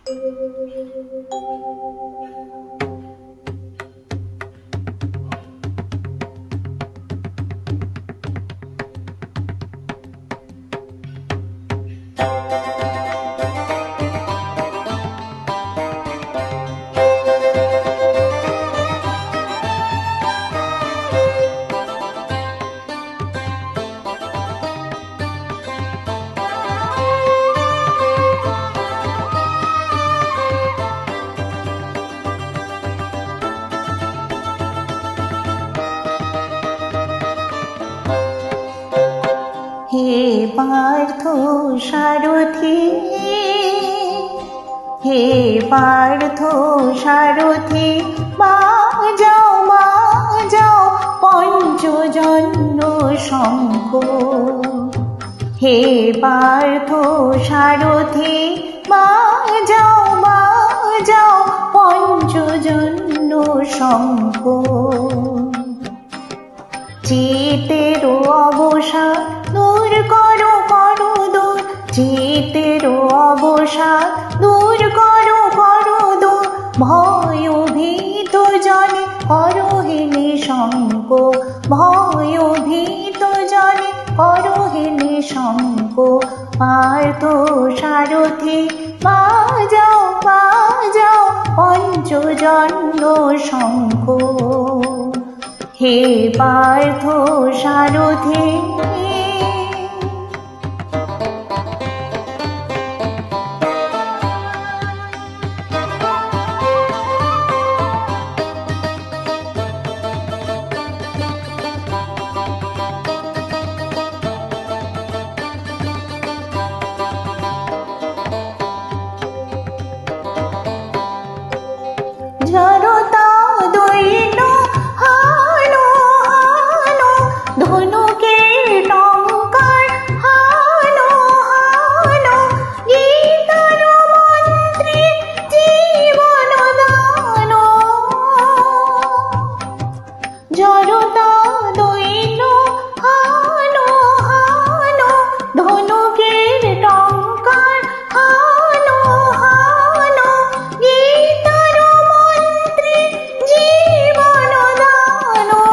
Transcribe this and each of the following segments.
হে পার্থ সারথি, হে পার্থ সারথি, বাজাও বাজাও পঞ্চজন্য শঙ্খ। হে পার্থ সারথি, বাজাও বাজাও পঞ্চজন্য শঙ্খ। চিতের অবসাদ দূর করো করো দূর, চিতের অবসাদ দূর করো করো দূর, ভয় ভীত জনে করো হে নিঃশঙ্ক, ভয় ভীত জনে করো হে নিঃশঙ্ক। পার্থ সারথি, বাজাও বাজাও পঞ্চজন্য শঙ্খ। হে পার্থ সারথি, জড়তা দৈন্য হানো হানো, ধনুকের টঙ্কার হানো হানো, গীতার মন্ত্রে জীবন দানো। জড়তা দৈন্য হানো হানো, ধনুকের টঙ্কার হানো হানো, গীতার মন্ত্রে জীবন দানো।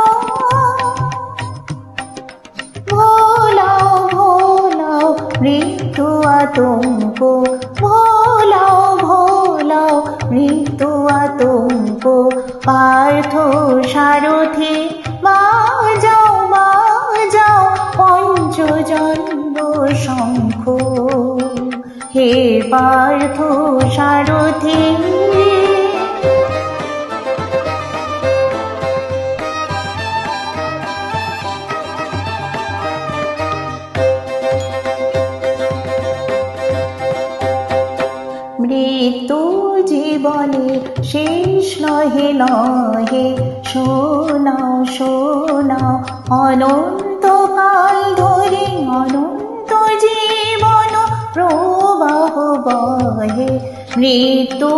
ভোলাও ভোলাও মৃত্যু আতঙ্ক, ভোলাও ভোলাও মৃত্যু আতঙ্ক। পার্থ সারথি, বাজাও বাজাও পঞ্চজন্য শঙ্খ। হে পার্থ সারথি, মৃত্যু জীবনের শেষ নহে নহে, শোনাও শোনাও অনন্তকাল ধরে অনন্ত জীবন প্রবাহ বহে। মৃত্যু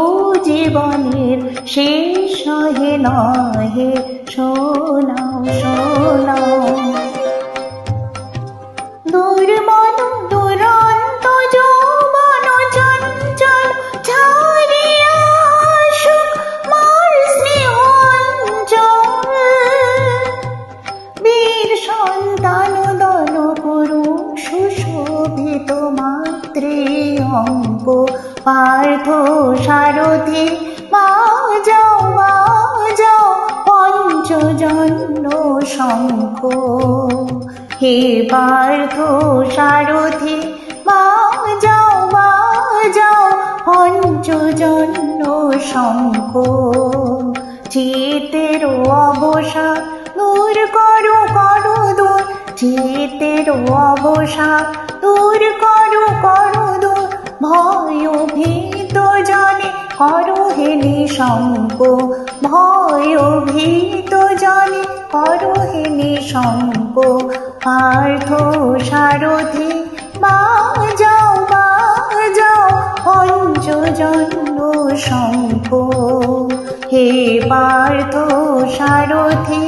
জীবনের শেষ নহে নহে, শোনাও শোনাও। দুর্মন দুরন্ত যৌবন চঞ্চল ছাড়িয়া আসুক মোর স্নেহ অঞ্চল। বীর সন্তান দল করুক সুশোভিত মাতৃ অঙ্ক। পার্থ সারথি, বাজাও বাজাও পঞ্চজন্য শঙ্খ। হে পার্থ সারথি, বাজাও বাজাও পঞ্চজন্য শঙ্খ। চিতের অবসাদ দূর করো করো দূর, চিতের অবসাদ দূর করো করো দূর, ভয় ভীত জনে করো হে নিঃশঙ্ক, ভয় ভীত জনে করো হে নিঃশঙ্ক। পার্থ সারথি, বাজাও বাজাও পঞ্চজন্য শঙ্খ। হে পার্থ সারথি।